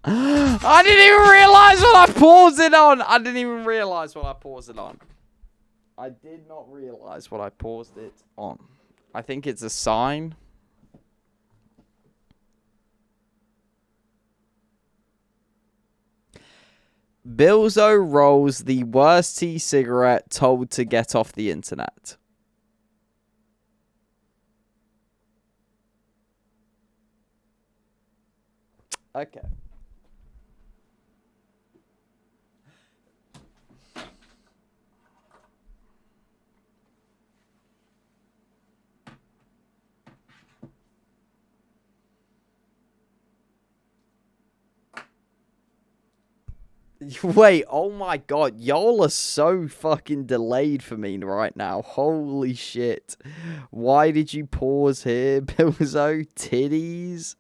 I didn't even realize what I paused it on. I didn't even realize what I paused it on. I did not realize what I paused it on. I think it's a sign. Billzo rolls the worst e-cigarette told to get off the internet. Okay. Wait, oh my god, y'all are so fucking delayed for me right now. Holy shit. Why did you pause here, Billzo? Titties?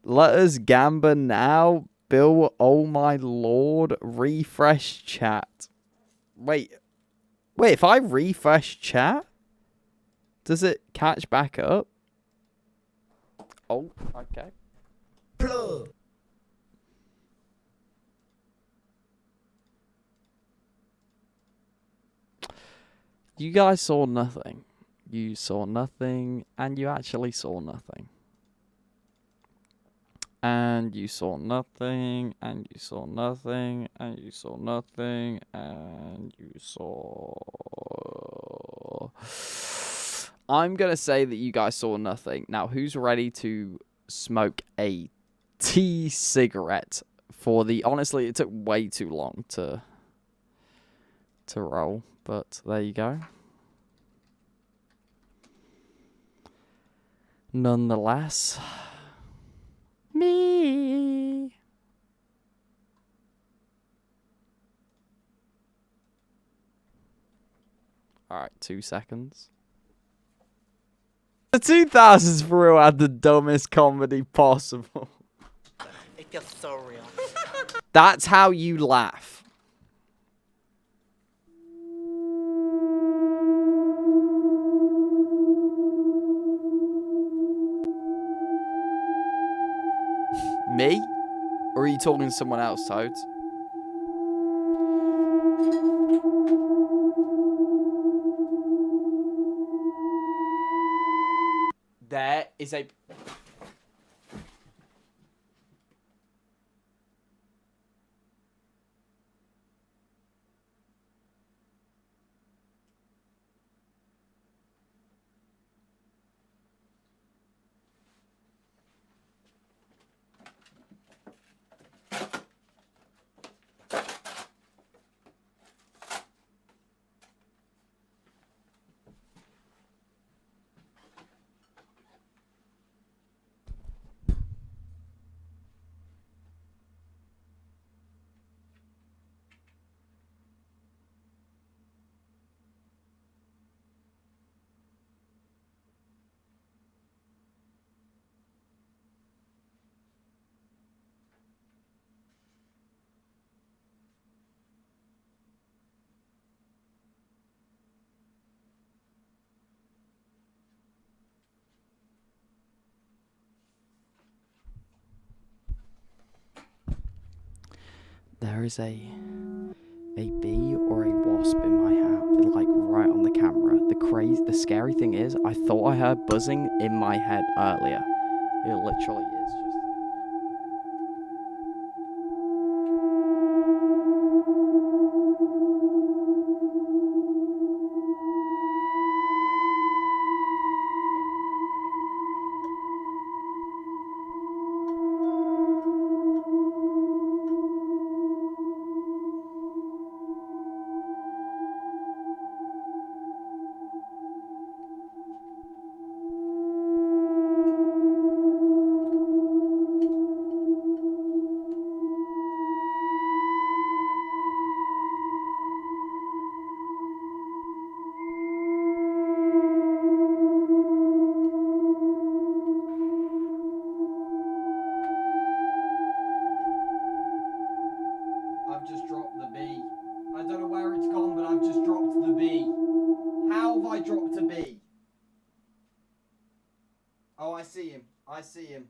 Let us gamba now, Bill, oh my lord. Refresh chat. Wait, if I refresh chat, does it catch back up? Oh, okay. Plug. You guys saw nothing. You saw nothing, and you actually saw nothing. And you saw nothing, and you saw nothing, and you saw nothing, and you saw... I'm gonna say that you guys saw nothing. Now, who's ready to smoke a cigarette for the... Honestly, it took way too long to roll. But there you go. Nonetheless, me. Alright, 2 seconds. The 2000s for real had the dumbest comedy possible. It feels so real. That's how you laugh. Me? Or are you talking to someone else, Toads? There is a... There is a bee or a wasp in my house, like right on the camera. The scary thing is, I thought I heard buzzing in my head earlier. It literally is just... I've just dropped the bee. I don't know where it's gone, but I've just dropped the bee. How have I dropped a bee? Oh, I see him. I see him.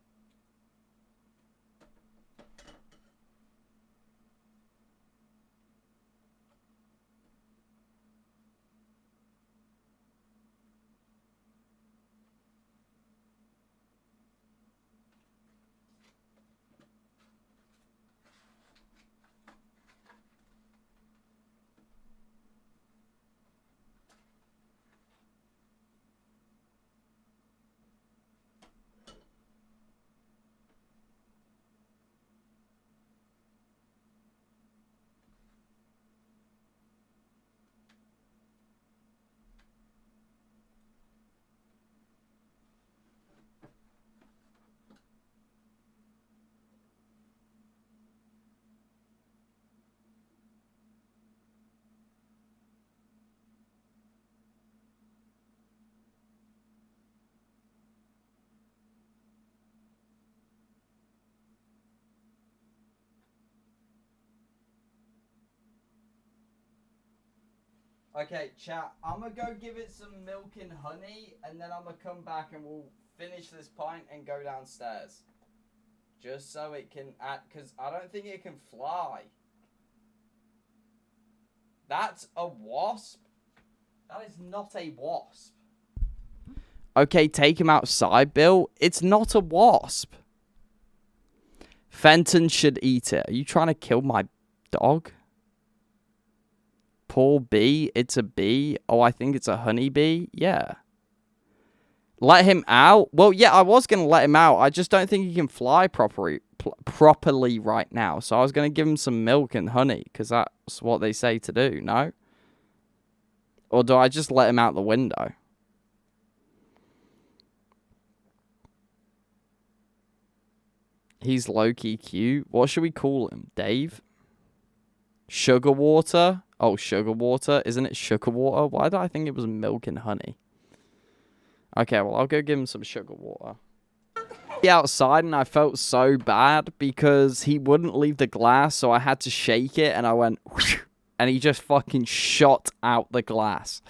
Okay, chat. I'm gonna go give it some milk and honey, and then I'm gonna come back and we'll finish this pint and go downstairs. Just so it can act, because I don't think it can fly. That's a wasp? That is not a wasp. Okay, take him outside, Bill. It's not a wasp. Fenton should eat it. Are you trying to kill my dog? Poor bee. It's a bee. Oh, I think it's a honeybee. Yeah. Let him out? Well, yeah, I was going to let him out. I just don't think he can fly properly right now. So I was going to give him some milk and honey, because that's what they say to do, no? Or do I just let him out the window? He's low-key cute. What should we call him? Dave? Sugar water? Oh, sugar water. Isn't it sugar water? Why did I think it was milk and honey? Okay, well, I'll go give him some sugar water. Outside, and I felt so bad because he wouldn't leave the glass, so I had to shake it, and I went, whoosh, and he just fucking shot out the glass.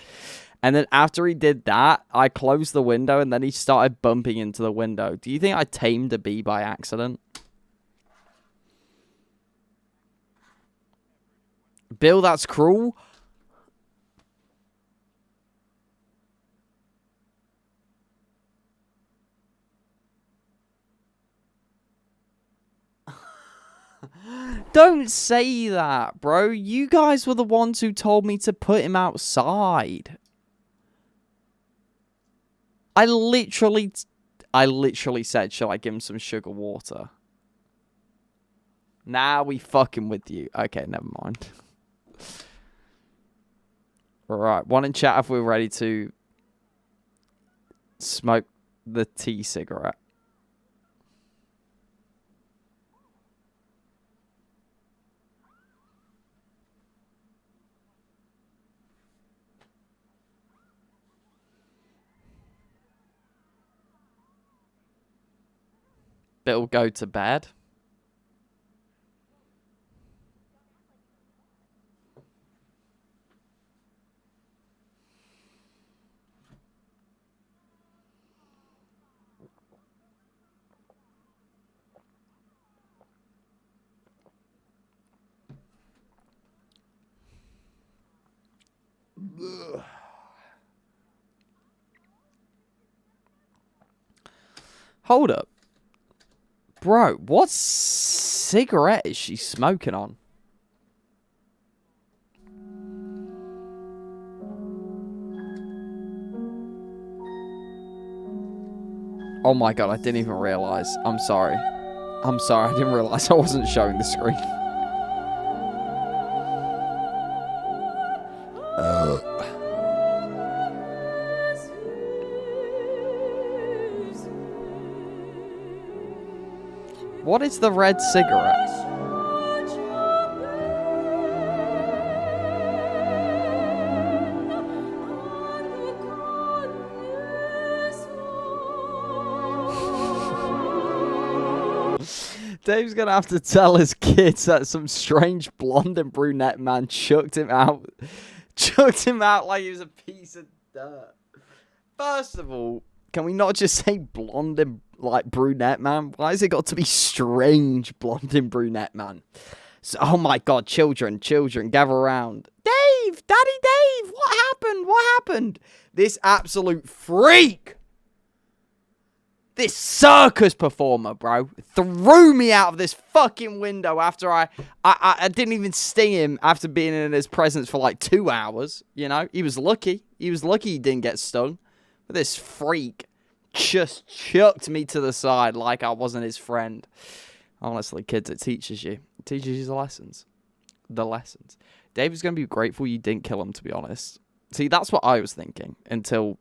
And then after he did that, I closed the window, and then he started bumping into the window. Do you think I tamed a bee by accident? Bill, that's cruel. Don't say that, bro. You guys were the ones who told me to put him outside. I literally said, shall I give him some sugar water? Nah, we fucking with you. Okay, never mind. Alright, one in chat if we're ready to smoke the tea cigarette. Bill, go to bed. Ugh. Hold up. Bro, what cigarette is she smoking on? Oh my god, I didn't even realize. I'm sorry. I'm sorry, I didn't realize I wasn't showing the screen. What is the red cigarette? Dave's gonna have to tell his kids that some strange blonde and brunette man chucked him out like he was a piece of dirt. First of all, can we not just say blonde and like brunette man? Why has it got to be strange blonde and brunette man? So, oh my god, children, gather around. Dave, Daddy Dave, what happened? What happened? This absolute freak, this circus performer, bro, threw me out of this fucking window after I didn't even sting him after being in his presence for like 2 hours. You know, he was lucky. He was lucky he didn't get stung. But this freak just chucked me to the side like I wasn't his friend. Honestly, kids, it teaches you. It teaches you the lessons. The lessons. Dave is going to be grateful you didn't kill him, to be honest. See, that's what I was thinking until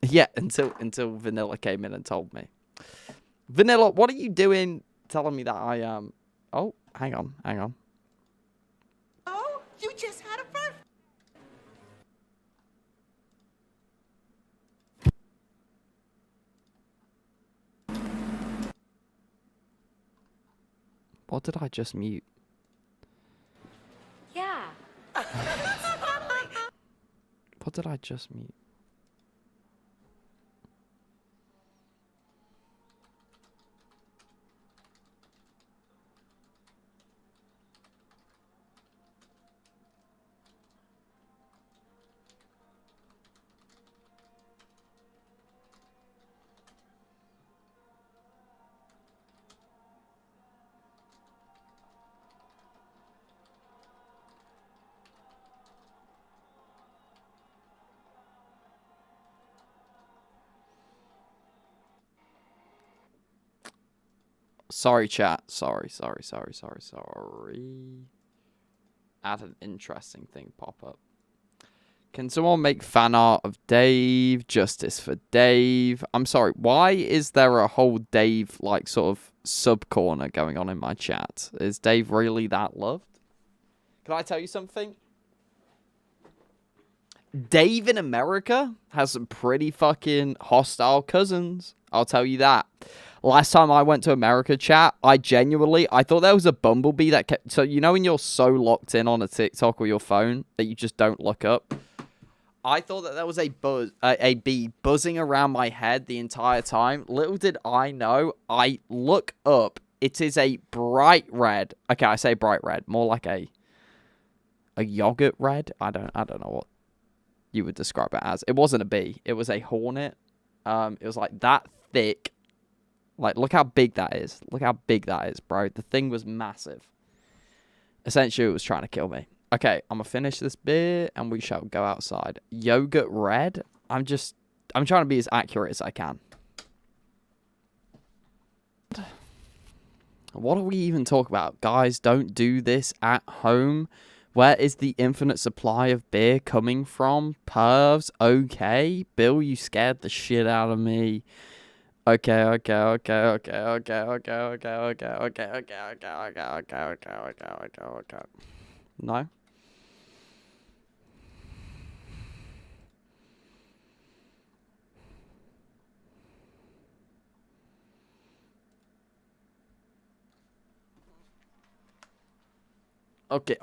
Vanilla came in and told me. Vanilla, what are you doing telling me that I Oh, hang on. Oh, you just had a birthday. What did I just mute? Yeah. What did I just mute? Sorry, chat. Sorry. I had an interesting thing pop up. Can someone make fan art of Dave? Justice for Dave. I'm sorry. Why is there a whole Dave, like, sort of sub-corner going on in my chat? Is Dave really that loved? Can I tell you something? Dave in America has some pretty fucking hostile cousins. I'll tell you that. Last time I went to America, chat, I thought there was a bumblebee that kept... So, you know when you're so locked in on a TikTok or your phone that you just don't look up? I thought that there was a bee buzzing around my head the entire time. Little did I know, I look up. It is a bright red. Okay, I say bright red. More like a yogurt red. I don't know what you would describe it as. It wasn't a bee. It was a hornet. It was like that thick. Like, look how big that is. Look how big that is, bro. The thing was massive. Essentially, it was trying to kill me. Okay, I'm gonna finish this beer and we shall go outside. Yogurt red? I'm trying to be as accurate as I can. What do we even talk about? Guys, don't do this at home. Where is the infinite supply of beer coming from? Pervs? Okay. Bill, you scared the shit out of me. Okay. No? Okay.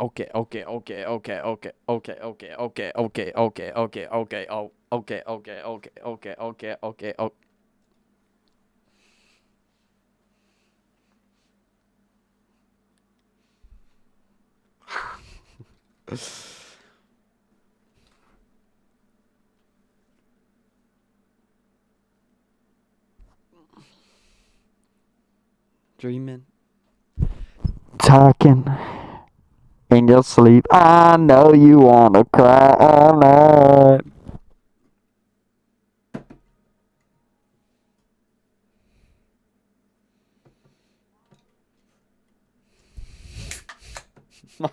Dreaming. Talking in your sleep. I know you wanna cry all night. My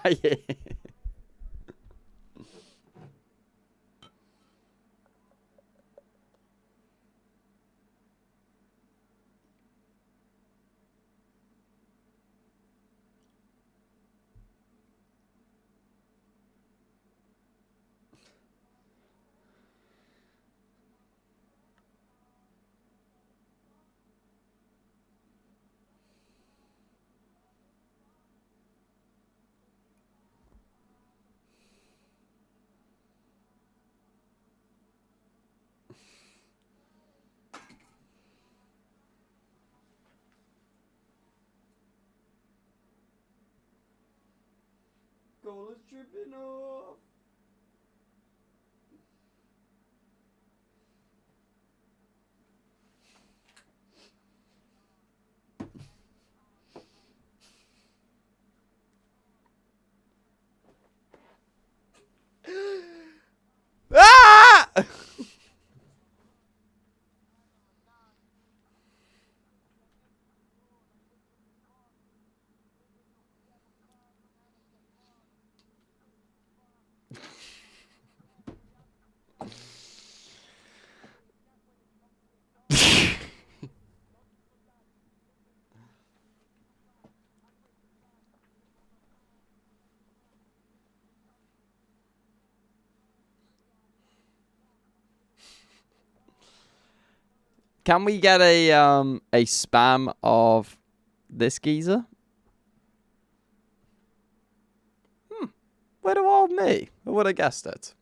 goal is tripping off. Ah! Can we get a spam of this geezer? Where do old me? Who would have guessed it?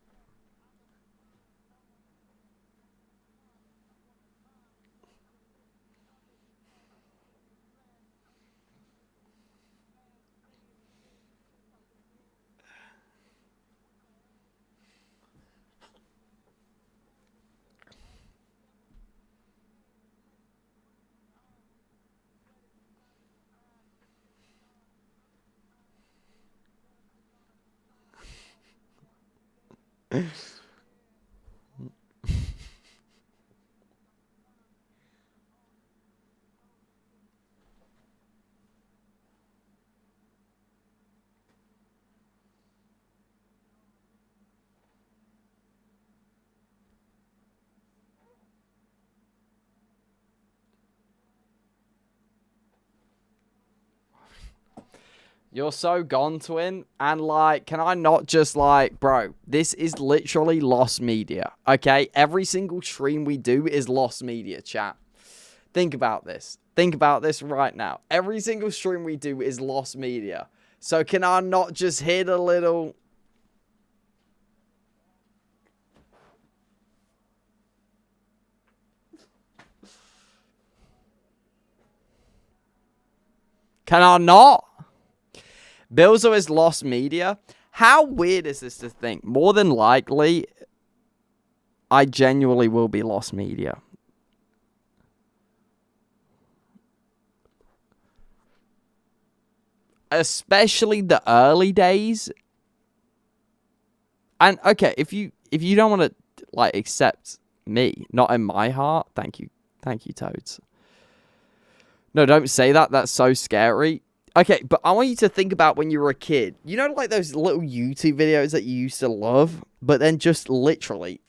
You're so gone, twin. And, like, can I not just, like, bro, this is literally lost media, okay? Every single stream we do is lost media, chat. Think about this. Think about this right now. Every single stream we do is lost media. So can I not just hit a little... Can I not? Billzo is lost media. How weird is this to think? More than likely, I genuinely will be lost media. Especially the early days. And okay, if you don't want to like accept me, not in my heart, thank you, Toads. No, don't say that. That's so scary. Okay, but I want you to think about when you were a kid. You know, like those little YouTube videos that you used to love, but then just literally,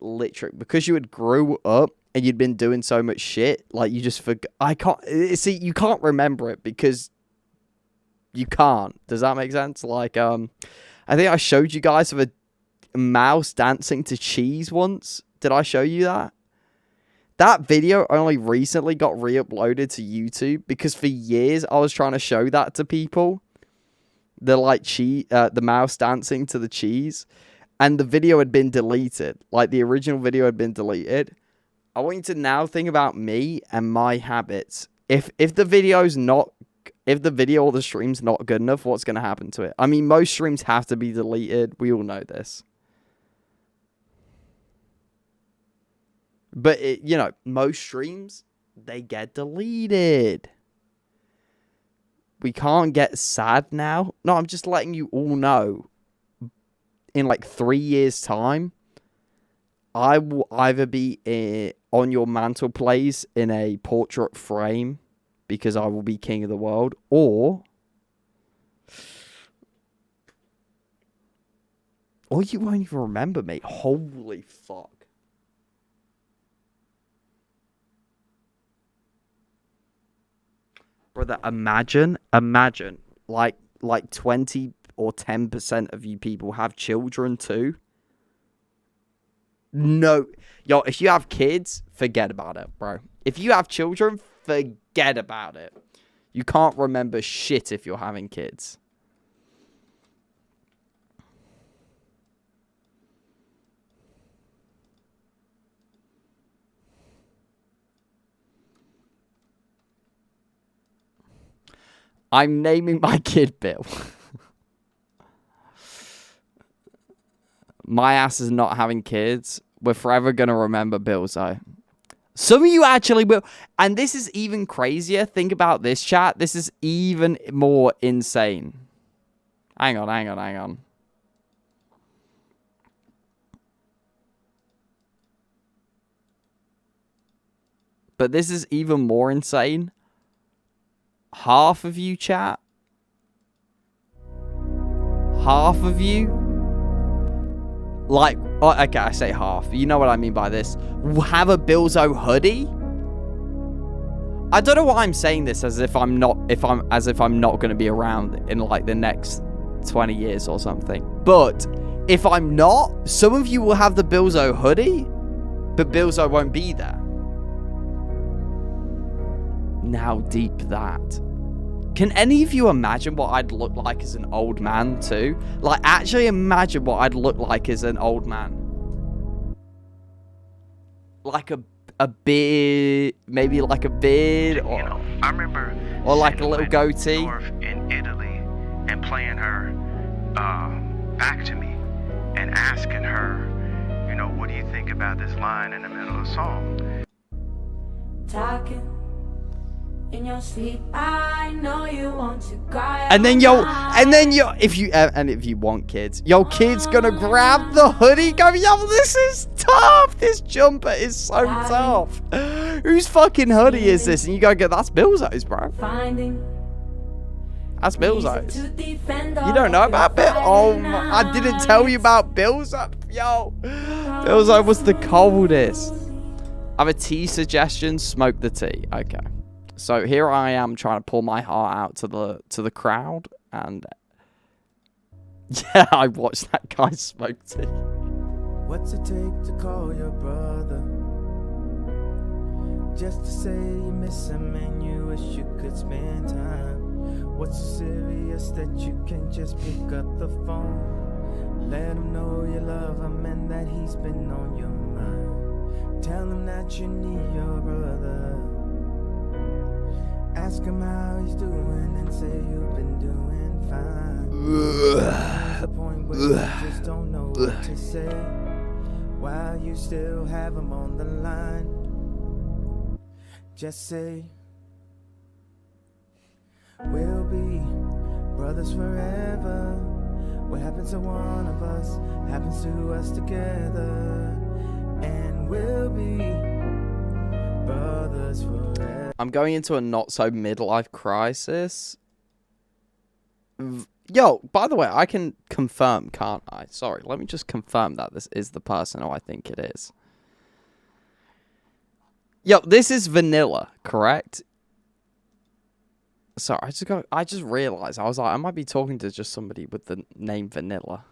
because you had grew up and you'd been doing so much shit, like you just forgot. See, you can't remember it because you can't. Does that make sense? Like, I think I showed you guys of a mouse dancing to cheese once. Did I show you that? That video only recently got re-uploaded to YouTube because for years I was trying to show that to people. The mouse dancing to the cheese. And the video had been deleted. Like the original video had been deleted. I want you to now think about me and my habits. If the video or the stream's not good enough, what's going to happen to it? I mean, most streams have to be deleted. We all know this. But, you know, most streams, they get deleted. We can't get sad now. No, I'm just letting you all know. In like 3 years' time, I will either be on your mantle place in a portrait frame because I will be king of the world, or you won't even remember me. Holy fuck. Brother, imagine, like 20 or 10% of you people have children too. No, yo, if you have kids, forget about it, bro. If you have children, forget about it. You can't remember shit if you're having kids. I'm naming my kid Bill. My ass is not having kids. We're forever going to remember Billzo. Some of you actually will. And this is even crazier. Think about this, chat. This is even more insane. Hang on. But this is even more insane. Half of you, chat. Half of you. Like, oh, okay, I say half. You know what I mean by this. Have a Billzo hoodie. I don't know why I'm saying this as if I'm not going to be around in like the next 20 years or something. But if I'm not, some of you will have the Billzo hoodie, but Billzo won't be there. Now deep that. Can any of you imagine what I'd look like as an old man too? Like, actually imagine what I'd look like as an old man. Like a beard, maybe like a beard, or you know, I remember or like a little goatee. In Italy, and playing her back to me, and asking her, you know, what do you think about this line in the middle of the song? Talking In your sleep, I know you want to cry. And then if you want kids, your kid's gonna grab the hoodie, go, yo, this is tough. This jumper is so tough. Whose fucking hoodie is this? And you go, that's Billzo's, bro. That's Billzo's. You don't know about Bill? Oh, I didn't tell you about Billzo. Yo, Billzo was the coldest. I have a tea suggestion. Smoke the tea. Okay. So here I am trying to pour my heart out to the crowd, and yeah, I watched that guy smoke tea. What's it take to call your brother? Just to say you miss him and you wish you could spend time. What's so serious that you can't just pick up the phone? Let him know you love him and that he's been on your mind. Tell him that you need your brother. Ask him how he's doing and say you've been doing fine. There's a point where you just don't know what to say while you still have him on the line. Just say we'll be brothers forever. What happens to one of us happens to us together, and we'll be brothers forever. I'm going into a not so midlife crisis. Yo, by the way, I can confirm, can't I? Sorry, let me just confirm that this is the person who I think it is. Yo, this is Vanilla, correct? Sorry, I just realized, I was like, I might be talking to just somebody with the name Vanilla.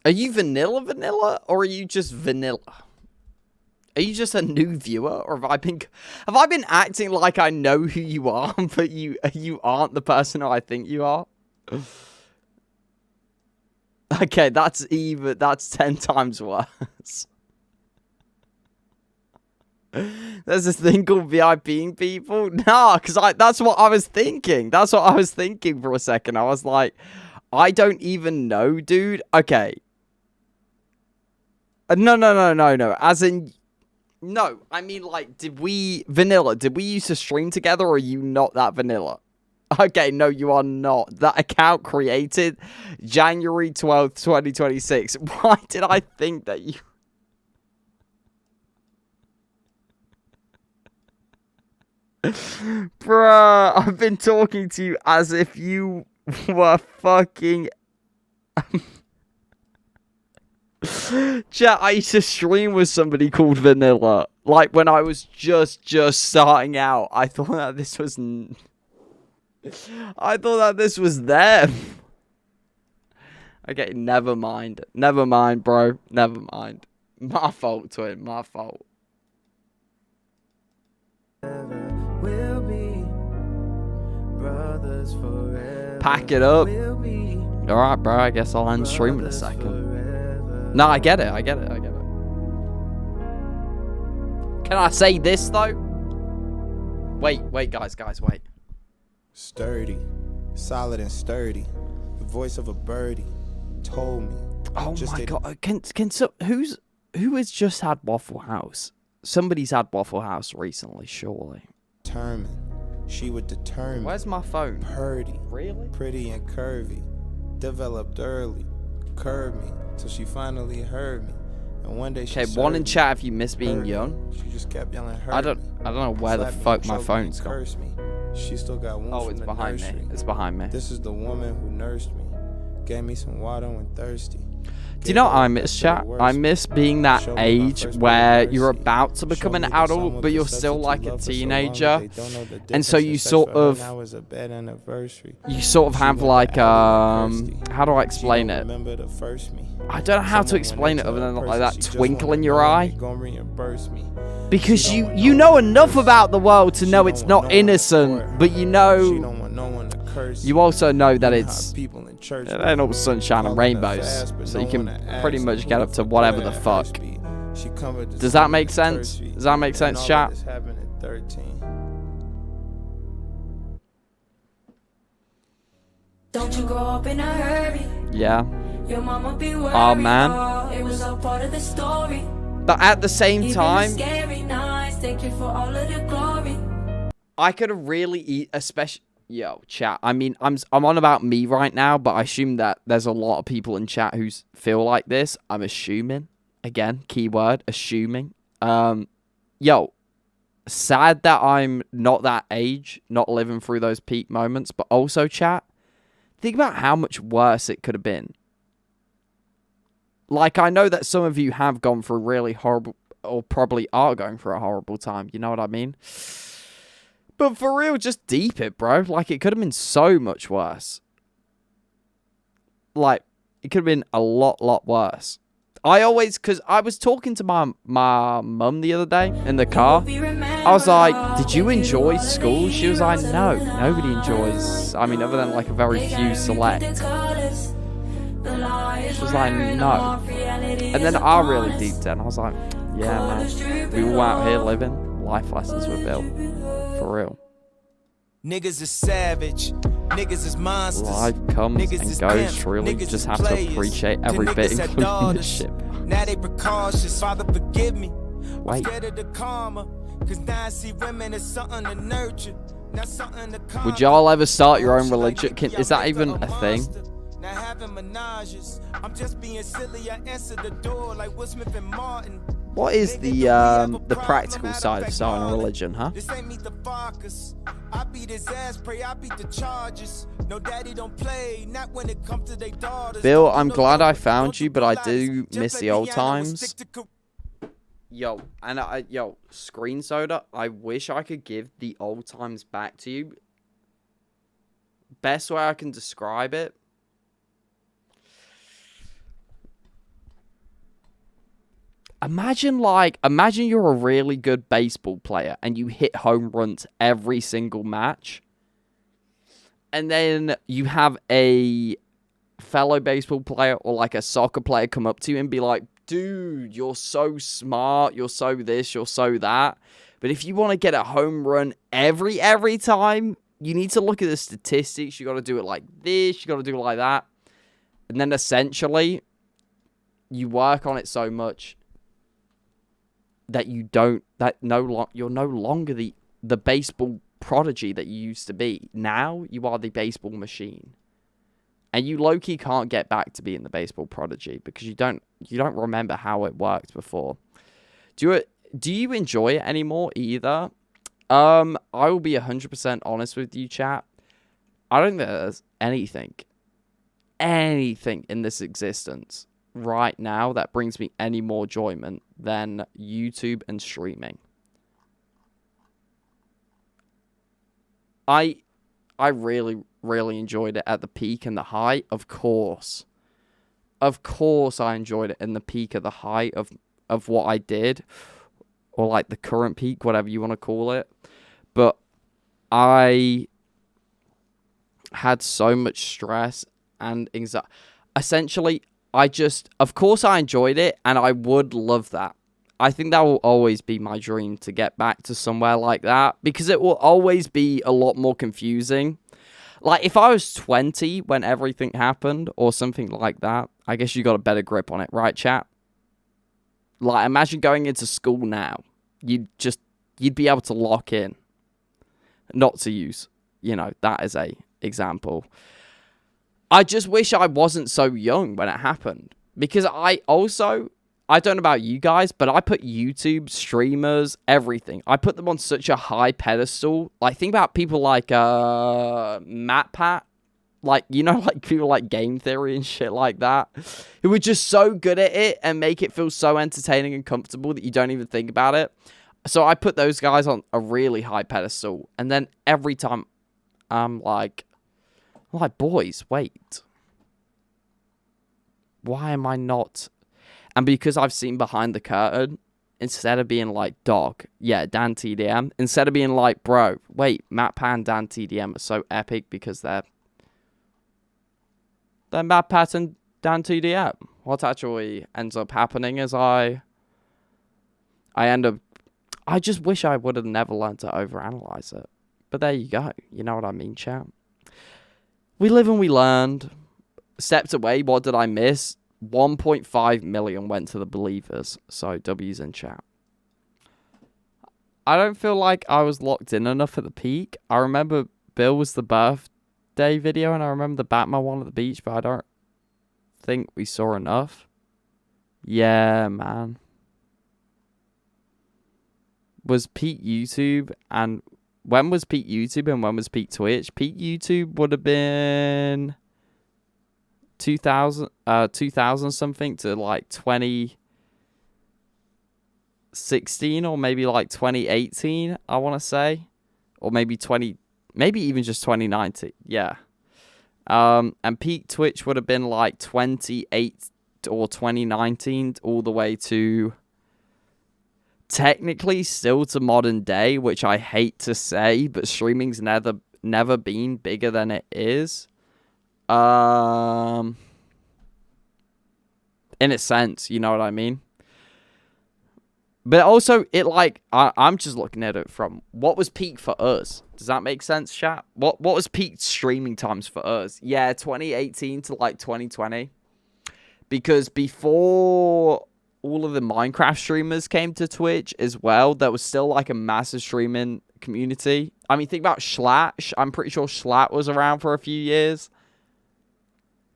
Are you vanilla, or are you just vanilla? Are you just a new viewer, or have I been acting like I know who you are, but you aren't the person who I think you are? Okay, that's 10 times worse. There's this thing called VIPing people. Nah, because that's what I was thinking. That's what I was thinking for a second. I was like, I don't even know, dude. Okay. No. As in, no. I mean, like, did we used to stream together, or are you not that vanilla? Okay, no, you are not. That account created January 12th, 2026. Why did I think that you... Bruh, I've been talking to you as if you were fucking... Chat, I used to stream with somebody called Vanilla. Like, when I was just starting out. I thought that this was... I thought that this was them. Okay, never mind. Never mind, bro. Never mind. My fault, twin. My fault. We'll be brothers forever. Pack it up. Alright, bro. I guess I'll end stream in a second. No, I get it. Can I say this, though? Wait, guys, wait. Sturdy, solid and sturdy. The voice of a birdie told me. Oh my god! Who has just had Waffle House? Somebody's had Waffle House recently, surely. Determined, she would determine. Where's my phone? Purdy, really? Pretty and curvy, developed early, curved me till she finally heard me. And one day she one in chat if you miss being young. She just kept yelling. I don't know where the fuck my phone's gone. She still got wounds. Oh, it's behind me. It's behind me. This is the woman who nursed me, gave me some water when thirsty. Do you know what I miss, chat? I miss being that age where you're about to become an adult, but you're still like a teenager, and so you sort of have like how do I explain it? I don't know how to explain it other than like that twinkle in your eye, because you know enough about the world to know it's not innocent, but you know. You also know that it ain't all sunshine and rainbows, so you can pretty much get up to whatever the fuck. Does that make sense? Does that make sense, chat? Don't you grow up in a hurry. Yeah. Your mama be worried. Oh, man. It was all part of the story. But at the same Even time, the scary nights, thank you for all of the glory. I could have really especially. Yo, chat. I mean, I'm on about me right now, but I assume that there's a lot of people in chat who feel like this. I'm assuming. Again, keyword, assuming. Yo, sad that I'm not that age, not living through those peak moments, but also, chat, think about how much worse it could have been. Like, I know that some of you have gone through really horrible, or probably are going through a horrible time, you know what I mean? But for real, just deep it, bro. Like, it could have been so much worse. Like, it could have been a lot worse. Because I was talking to my mum the other day in the car. I was like, did you enjoy school? She was like, no, nobody enjoys. I mean, other than like a very few select. She was like, no. And then I really deeped in. I was like, yeah, man. We all out here living life lessons with Bill. For real. Niggas is savage. Niggas is monsters. Life comes Niggas and is goes. pimps. Really Niggas just is have to players. appreciate The every niggas bit, had including the daughters. ship. Now they precautious. Father, forgive me. Wait. I'm scared of the karma. Cause now I see women as something to nurture. Not something to conquer. Would y'all ever start your own religion? Is that even a thing? Now having menages. I'm just being silly. I answer the door like Will Smith and Martin. What is the practical side of starting a religion, huh? This ain't meet the Farkas. I beat his ass, pray I beat the charges. No daddy don't play, not when it comes to their daughters. Bill, I'm glad I found you, but I do miss the old times. Yo, Screen Soda, I wish I could give the old times back to you. Best way I can describe it. Imagine you're a really good baseball player and you hit home runs every single match. And then you have a fellow baseball player or like a soccer player come up to you and be like, dude, you're so smart, you're so this, you're so that. But if you want to get a home run every time, you need to look at the statistics. You got to do it like this, you got to do it like that. And then essentially, you work on it so much that you're no longer the baseball prodigy that you used to be. Now you are the baseball machine. And you low-key can't get back to being the baseball prodigy because you don't remember how it worked before. Do you enjoy it anymore either? I will be 100% honest with you, chat. I don't think there's anything in this existence right now that brings me any more enjoyment than YouTube and streaming. I really enjoyed it at the peak and the height, of course. Of course I enjoyed it in the peak of the height of what I did. Or like the current peak, whatever you want to call it. But I had so much stress and anxiety. Essentially, of course I enjoyed it, and I would love that. I think that will always be my dream, to get back to somewhere like that, because it will always be a lot more confusing. Like, if I was 20 when everything happened, or something like that, I guess you got a better grip on it, right, chat? Like, imagine going into school now. You'd be able to lock in. Not to use, that as a example. I just wish I wasn't so young when it happened. Because I don't know about you guys, but I put YouTube, streamers, everything. I put them on such a high pedestal. Like, think about people like MatPat. Like, like people like Game Theory and shit like that. Who are just so good at it and make it feel so entertaining and comfortable that you don't even think about it. So I put those guys on a really high pedestal. And then every time I'm like, boys, wait. Why am I not? And because I've seen behind the curtain, instead of being like, dog, yeah, Dan TDM, instead of being like, bro, wait, MatPat and Dan TDM are so epic because they're MatPat and Dan TDM. What actually ends up happening is I just wish I would have never learned to overanalyze it. But there you go. You know what I mean, chat? We live and we learned. stepped away. What did I miss? 1.5 million went to the believers. So W's in chat. I don't feel like I was locked in enough at the peak. I remember Bill was the birthday video, and I remember the Batman one at the beach, but I don't think we saw enough. Yeah, man. Was peak YouTube, and when was peak YouTube and when was peak Twitch? Peak YouTube would have been 2000 something to like 2016 or maybe like 2018, I want to say, or maybe even just 2019. Yeah. And peak Twitch would have been like 28 or 2019 all the way to technically still to modern day, which I hate to say, but streaming's never been bigger than it is. In a sense, you know what I mean? But also, I'm just looking at it from what was peak for us. Does that make sense, chat? What was peak streaming times for us? Yeah, 2018 to like 2020. Because before all of the Minecraft streamers came to Twitch as well, there was still like a massive streaming community. I mean, think about Schlatt. I'm pretty sure Schlatt was around for a few years.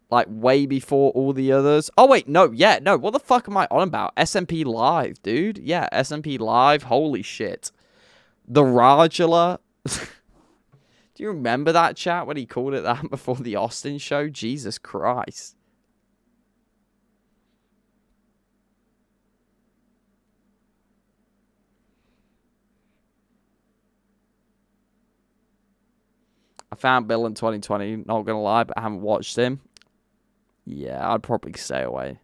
Like, way before all the others. Oh, wait, no, yeah, no. What the fuck am I on about? SMP Live, dude. Yeah, SMP Live. Holy shit. The Rajula. Do you remember that, chat, when he called it that before the Austin show? Jesus Christ. I found Bill in 2020, not gonna lie, but I haven't watched him. Yeah, I'd probably stay away.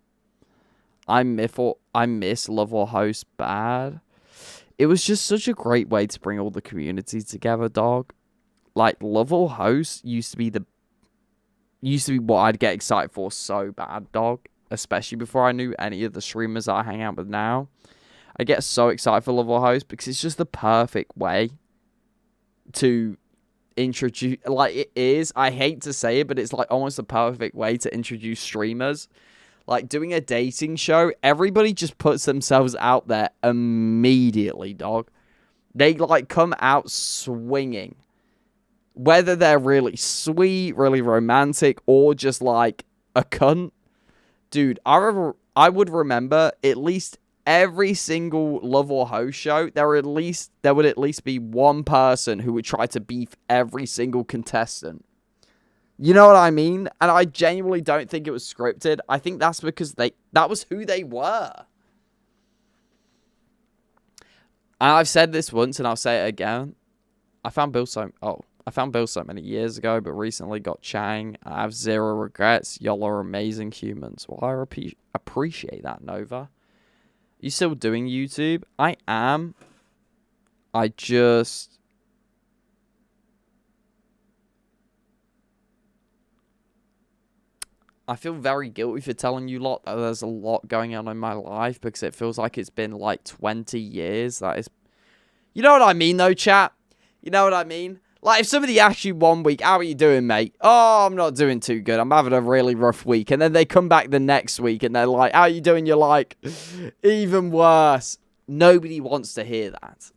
I miss Love or Host bad. It was just such a great way to bring all the communities together, dog. Like, Love or Host used to be what I'd get excited for so bad, dog. Especially before I knew any of the streamers I hang out with now. I get so excited for Love or Host because it's just the perfect way to introduce, like, it is, I hate to say it, but it's like almost the perfect way to introduce streamers. Like, doing a dating show, everybody just puts themselves out there immediately, dog. They like come out swinging, whether they're really sweet, really romantic, or just like a cunt. Dude, I would remember at least every single Love or Host show, there would at least be one person who would try to beef every single contestant. You know what I mean? And I genuinely don't think it was scripted. I think that's because that was who they were. And I've said this once and I'll say it again. I found Billzo many years ago, but recently got Chang. I have zero regrets. Y'all are amazing humans. Well, I appreciate that, Nova. You still doing YouTube? I am. I feel very guilty for telling you lot that there's a lot going on in my life because it feels like it's been like 20 years. That is, you know what I mean though, chat? You know what I mean? Like, if somebody asks you 1 week, how are you doing, mate? Oh, I'm not doing too good. I'm having a really rough week. And then they come back the next week and they're like, how are you doing? You're like, even worse. Nobody wants to hear that.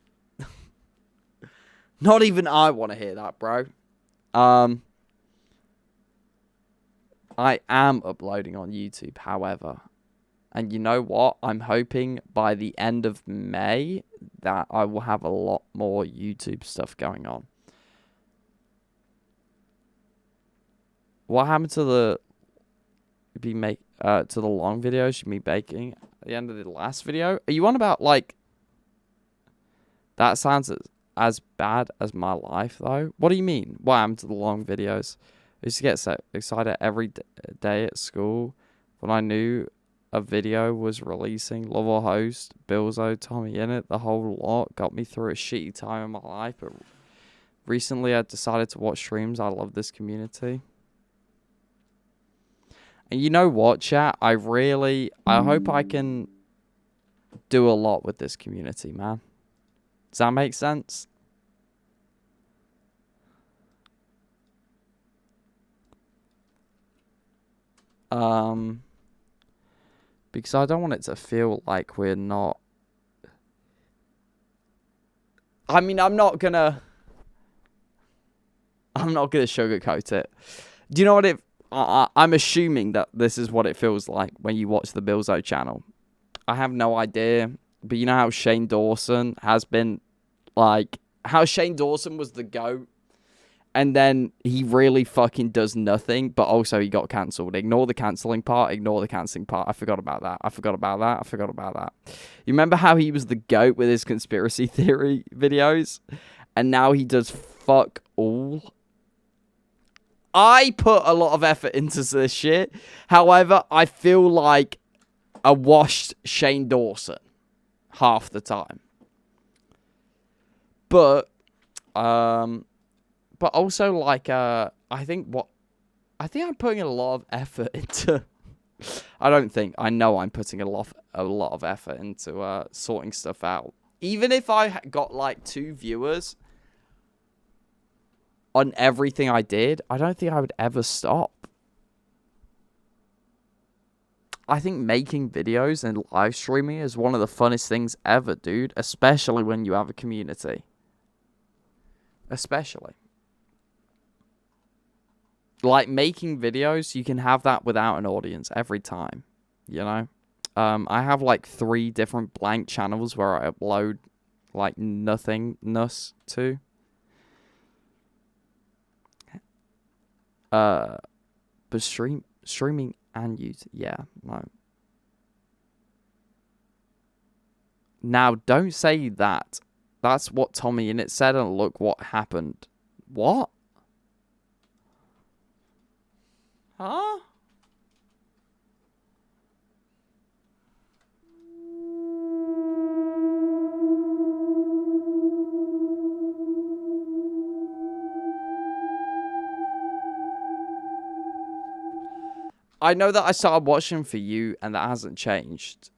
Not even I want to hear that, bro. I am uploading on YouTube, however. And you know what? I'm hoping by the end of May that I will have a lot more YouTube stuff going on. What happened to the long videos you me baking at the end of the last video? Are you on about like that sounds as bad as my life though? What do you mean? What happened to the long videos? I used to get so excited every day at school when I knew a video was releasing. Love or Host, Billzo, Tommy in it, the whole lot got me through a shitty time in my life. But recently I decided to watch streams. I love this community. And you know what, chat? I hope I can do a lot with this community, man. Does that make sense? Because I don't want it to feel like we're not. I mean, I'm not gonna sugarcoat it. Do you know what I'm assuming that this is what it feels like when you watch the Billzo channel. I have no idea, but you know how Shane Dawson has been, like, how Shane Dawson was the GOAT, and then he really fucking does nothing, but also he got cancelled. Ignore the cancelling part, ignore the cancelling part. I forgot about that. You remember how he was the GOAT with his conspiracy theory videos, and now he does fuck all? I put a lot of effort into this shit. However, I feel like a washed Shane Dawson half the time. But also, like, I think I'm putting a lot of effort into. I know I'm putting a lot of effort into sorting stuff out. Even if I got like 2 viewers on everything I did, I don't think I would ever stop. I think making videos and live streaming is one of the funnest things ever, dude. Especially when you have a community. Especially. Like, making videos, you can have that without an audience every time. You know? I have like 3 different blank channels where I upload like nothingness to. But streaming and YouTube, yeah, no. Now, don't say that. That's what Tommy Innit said, and look what happened. What? Huh? I know that I started watching for you, and that hasn't changed.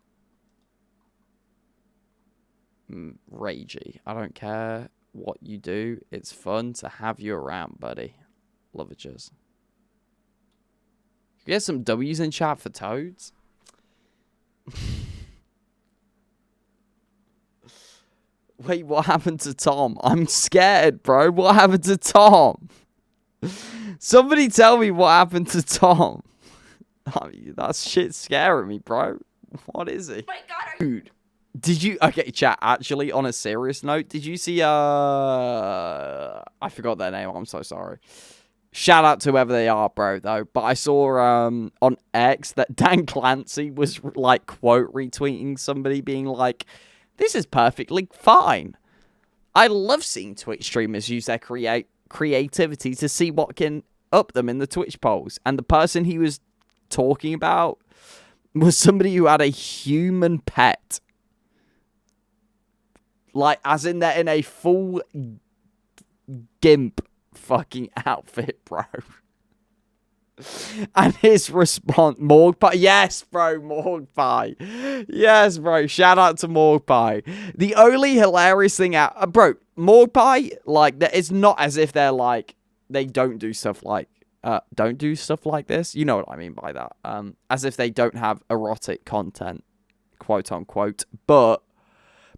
Ragey. I don't care what you do. It's fun to have you around, buddy. Lovages. Get some W's in chat for Toads. Wait, what happened to Tom? I'm scared, bro. What happened to Tom? Somebody tell me what happened to Tom. I mean, that shit's scaring me, bro. What is it? My God, Dude, did you... Okay, chat, actually, on a serious note, did you see, I forgot their name, I'm so sorry. Shout out to whoever they are, bro, though. But I saw, on X that Dan Clancy was, like, quote retweeting somebody being like, this is perfectly fine. I love seeing Twitch streamers use their creativity to see what can up them in the Twitch polls. And the person he was talking about was somebody who had a human pet. Like, as in they're in a full gimp fucking outfit, bro. And his response, Morgue Pie. Yes, bro, Morgue Pie. Yes, bro. Shout out to Morgue Pie. The only hilarious thing out, bro, Morgue Pie, like, it's not as if they're like, they don't do stuff like this. You know what I mean by that. As if they don't have erotic content, quote unquote. But,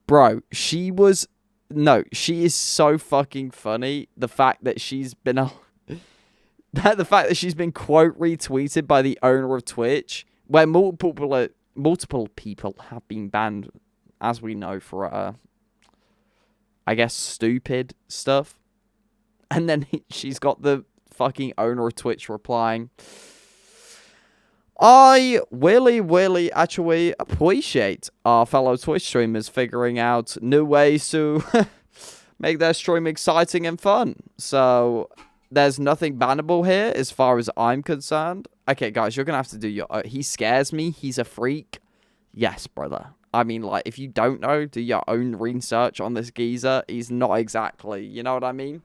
bro, she is so fucking funny. The fact that she's been the fact that she's been quote retweeted by the owner of Twitch, where multiple people have been banned, as we know, for I guess stupid stuff. And then she's got the fucking owner of Twitch replying, I really actually appreciate our fellow Twitch streamers figuring out new ways to make their stream exciting and fun. So there's nothing bannable here as far as I'm concerned. Okay, guys, you're going to have to do your... he scares me. He's a freak. Yes, brother. I mean, like, if you don't know, do your own research on this geezer. He's not exactly... You know what I mean?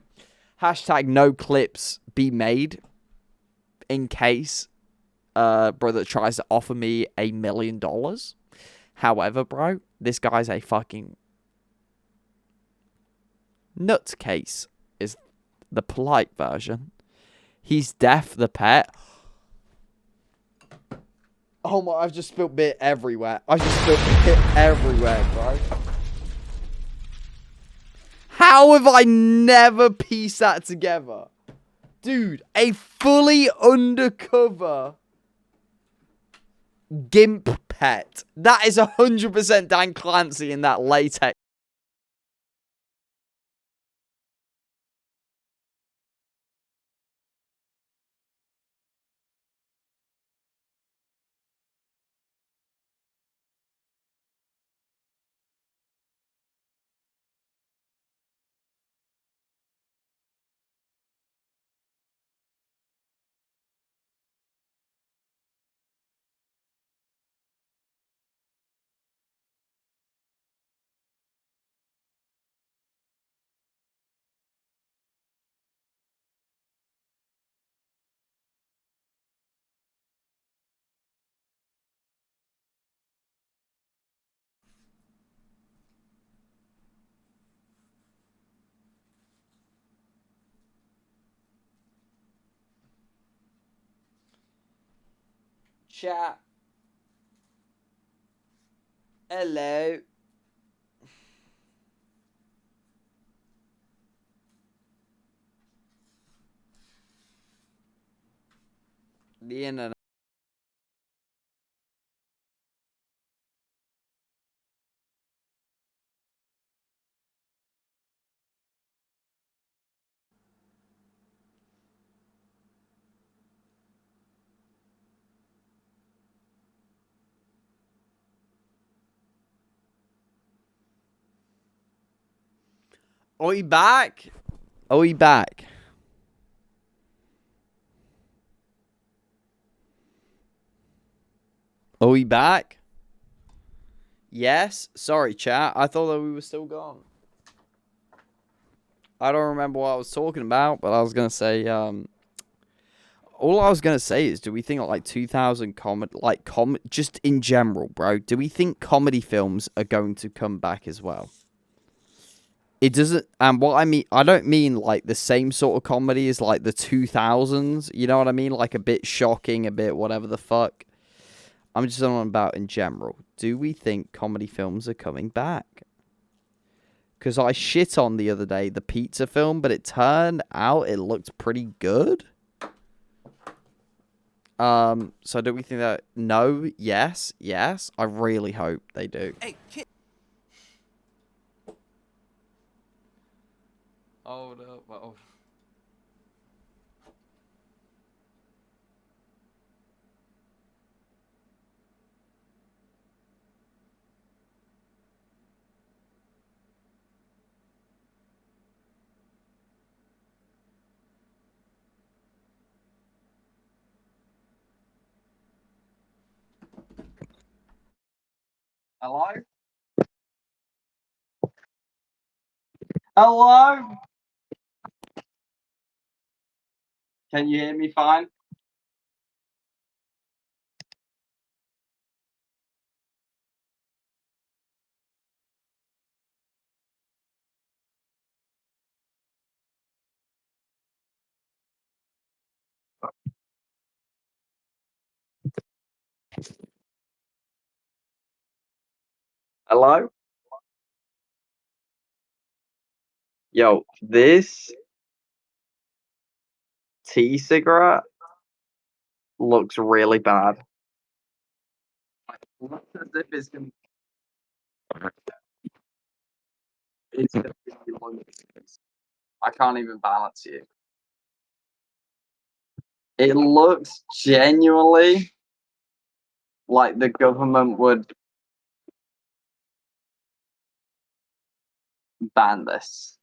Hashtag no clips be made in case brother tries to offer me $1 million. However, bro, this guy's a fucking nutcase is the polite version. He's deaf the pet. Oh my, I've just spilled beer everywhere. I just spilled beer everywhere, bro. How have I never pieced that together? Dude, a fully undercover gimp pet. That is 100% Dan Clancy in that latex. Chat. Hello. The internet. Are we back? Are we back? Are we back? Yes. Sorry, chat. I thought that we were still gone. I don't remember what I was talking about, but I was gonna say, all I was gonna say is, do we think like 2000 just in general, bro? Do we think comedy films are going to come back as well? It doesn't, and what I mean, I don't mean like the same sort of comedy as like the 2000s. You know what I mean? Like a bit shocking, a bit whatever the fuck. I'm just on about in general. Do we think comedy films are coming back? Because I shit on the other day the pizza film, but it turned out it looked pretty good. So do we think that? No, yes. I really hope they do. Hey, kid. Hold up. Oh. Hello? Hello? Can you hear me fine? Hello? Yo, this tea-cigarette looks really bad. Looks as if it's gonna be long. I can't even balance you. It looks genuinely like the government would ban this.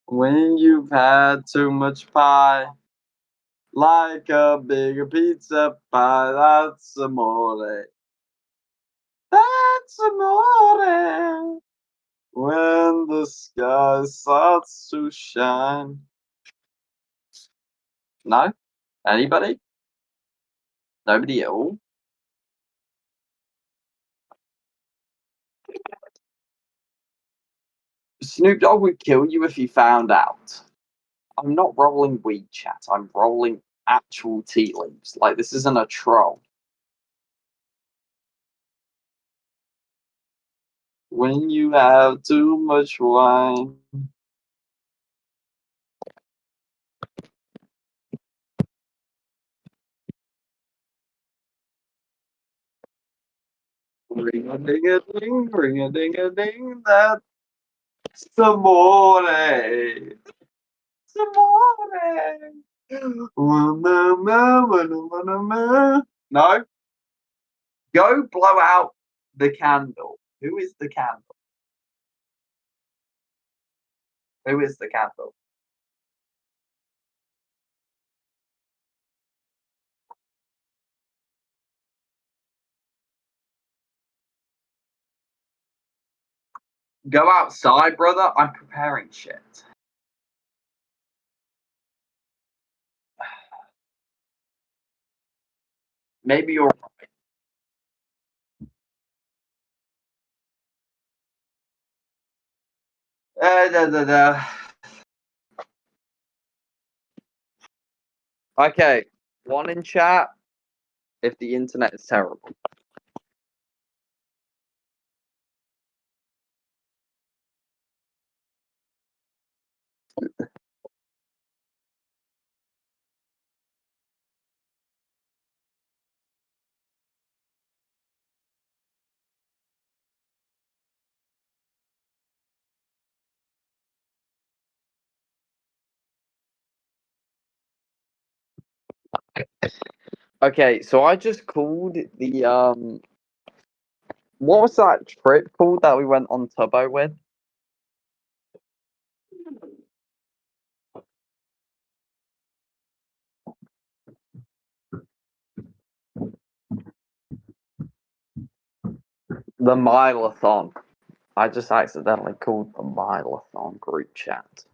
When you've had too much pie, like a bigger pizza pie, that's amore. That's amore. When the sky starts to shine. No? Anybody? Nobody at all? Snoop Dogg would kill you if he found out. I'm not rolling weed chat. I'm rolling actual tea leaves. Like, this isn't a troll. When you have too much wine. Ring a ding a ding, ring a ding a ding, that's amore. Amore. No, go blow out the candle. Who is the candle? Who is the candle? Go outside, brother. I'm preparing shit. Maybe you're right. Okay, one in chat if the internet is terrible. Okay, so I just called the what was that trip called that we went on Tubbo with? The Milathon. I just accidentally called the Milathon group chat.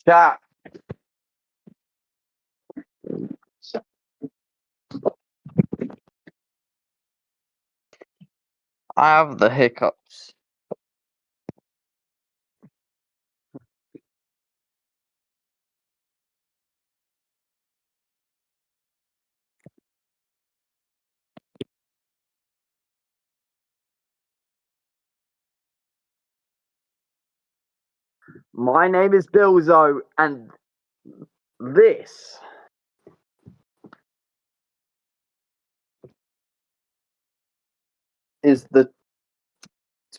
Chat. I have the hiccups. My name is Billzo, and this is the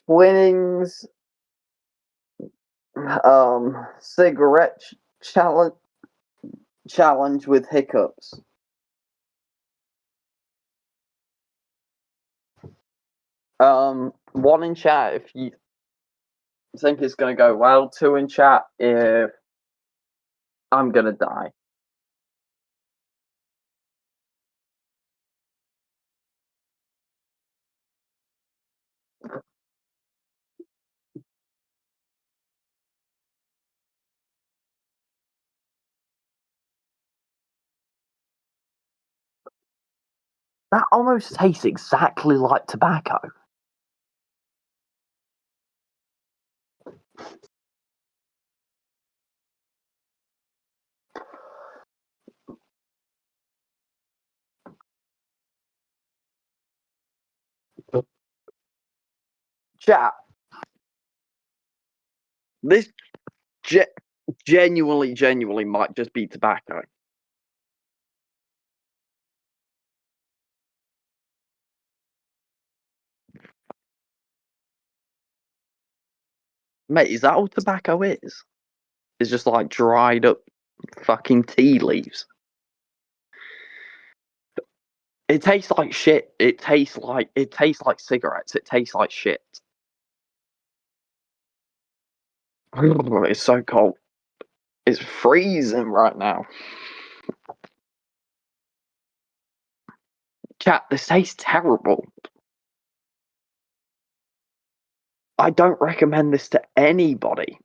Twinnings cigarette challenge with hiccups. One in chat if you think it's gonna go well. Two in chat if I'm gonna die. That almost tastes exactly like tobacco. Chat. This genuinely might just be tobacco. Mate, is that all tobacco is? It's just like dried up fucking tea leaves. It tastes like shit. It tastes like cigarettes. It tastes like shit. It's so cold. It's freezing right now. Chat, this tastes terrible. I don't recommend this to anybody.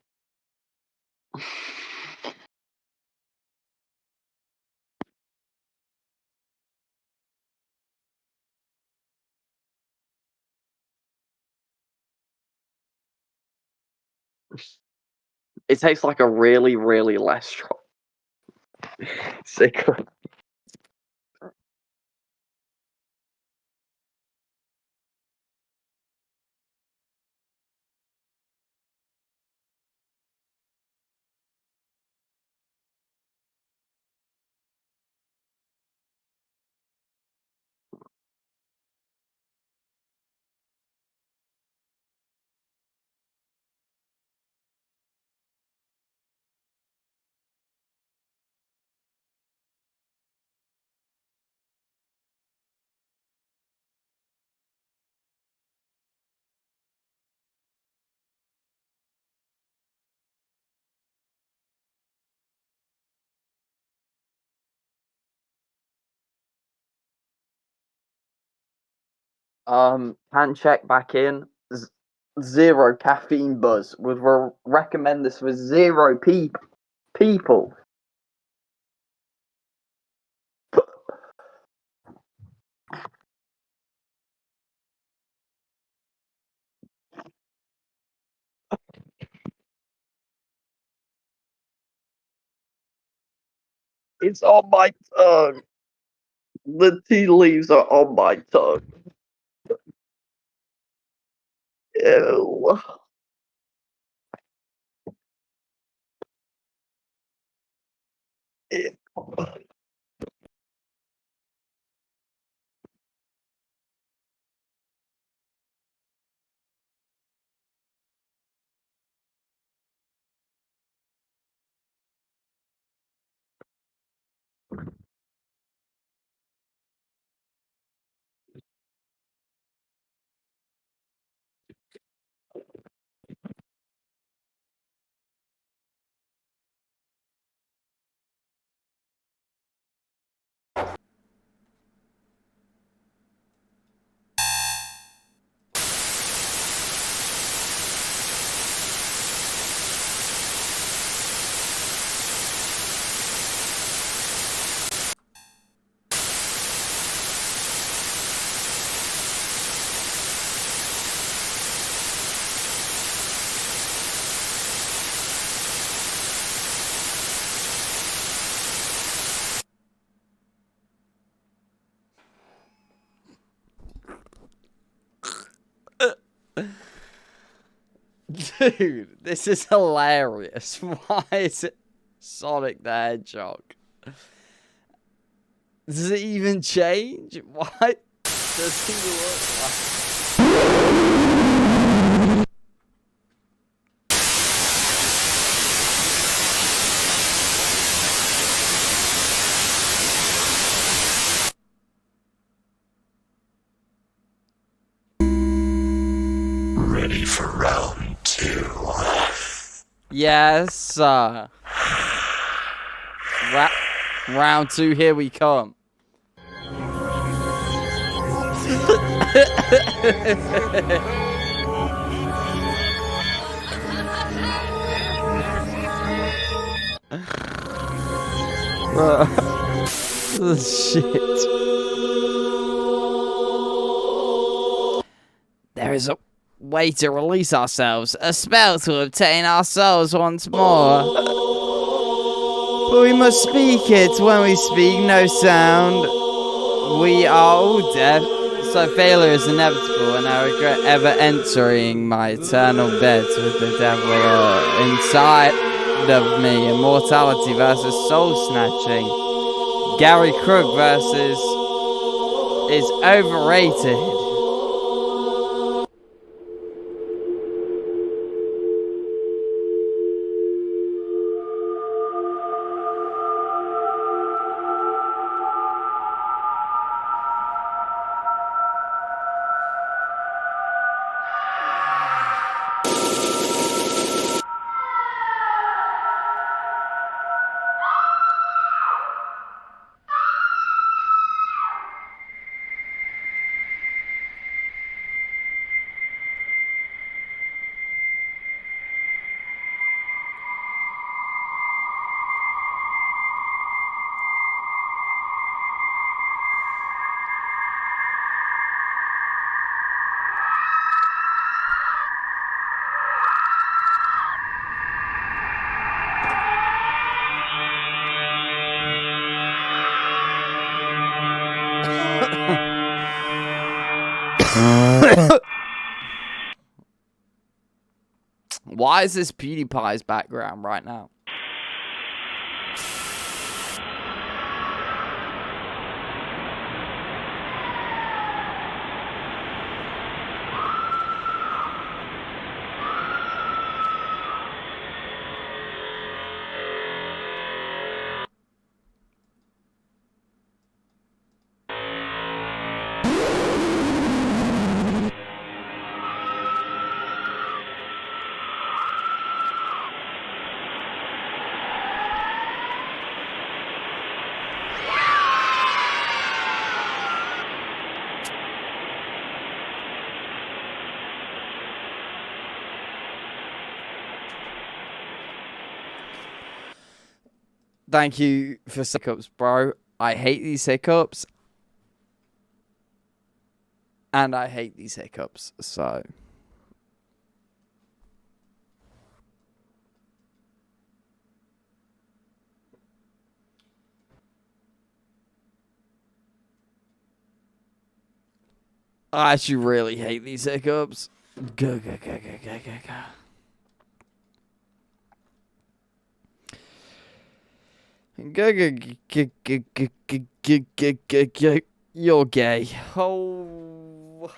It tastes like a really, really less strong cigarette. Can check back in. Zero caffeine buzz. Would recommend this for zero people. It's on my tongue. The tea leaves are on my tongue. Ew. Ew. Dude, this is hilarious. Why is it Sonic the Hedgehog? Does it even change? Why does he look like? Ready for round 2. Yes, round 2, here we come. Shit. There is a way to release ourselves, a spell to obtain our souls once more. But we must speak it. When we speak, no sound. We are all deaf, so failure is inevitable, and I regret ever entering my eternal bed with the devil inside of me. Immortality versus soul snatching. Gary Krug versus is overrated. Why is this PewDiePie's background right now? Thank you for hiccups, bro. I hate these hiccups. And I hate these hiccups, so... I actually really hate these hiccups. Go, go, go, go, go, go, go. Go, go, go, go, go, go, go, go, go, go. You're gay. Oh.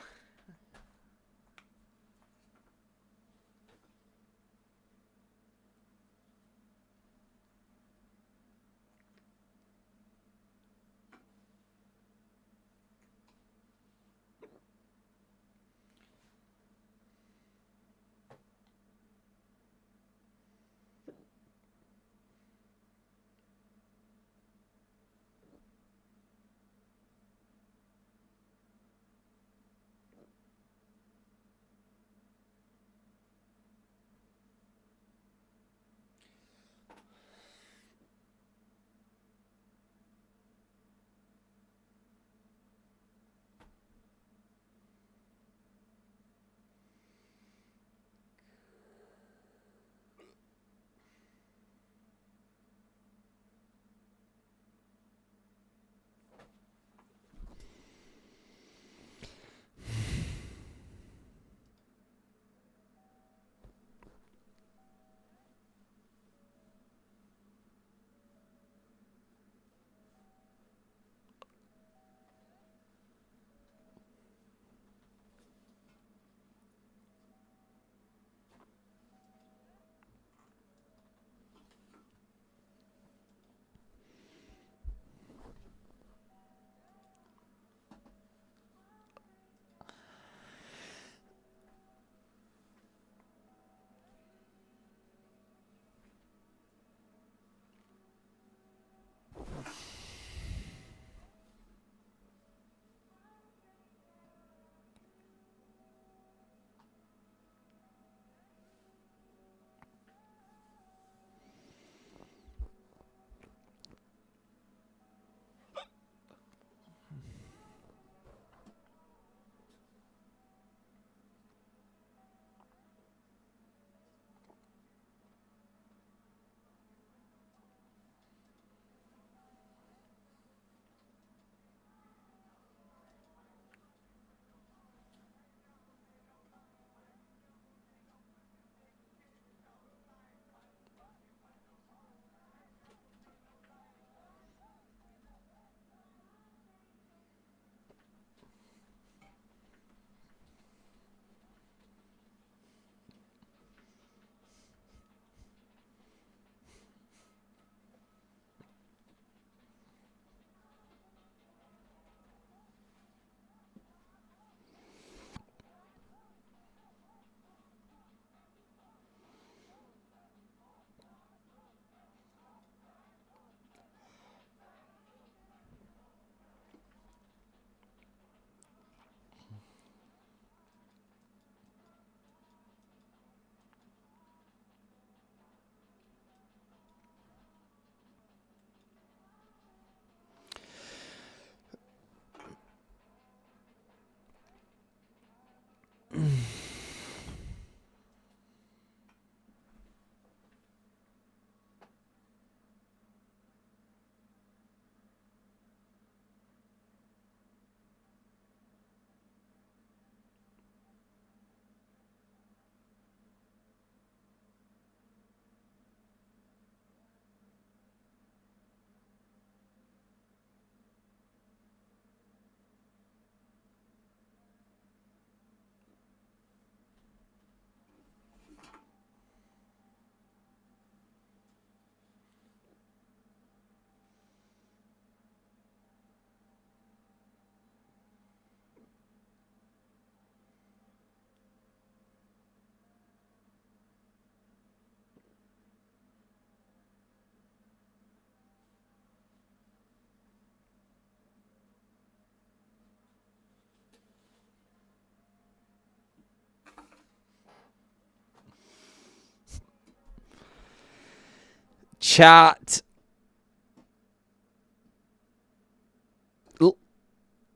Chat.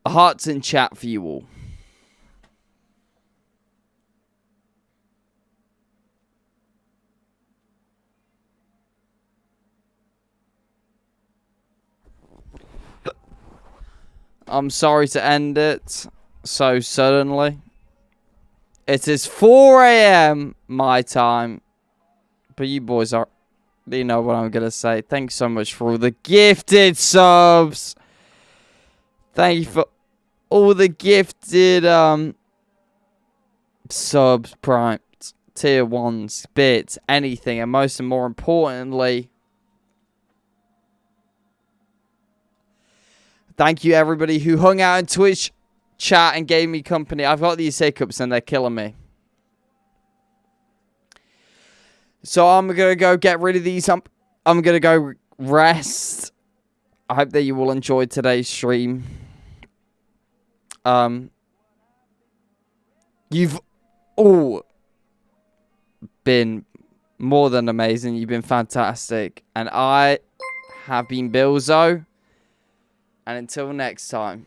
Hearts in chat for you all. I'm sorry to end it so suddenly. It is 4 a.m. my time. But you boys are... You know what I'm going to say. Thanks so much for all the gifted subs. Thank you for all the gifted subs, primes, tier 1s, bits, anything. And most and more importantly... Thank you, everybody who hung out in Twitch chat and gave me company. I've got these hiccups and they're killing me. So I'm going to go get rid of these. I'm going to go rest. I hope that you all enjoyed today's stream. You've all been more than amazing. You've been fantastic. And I have been Billzo. And until next time.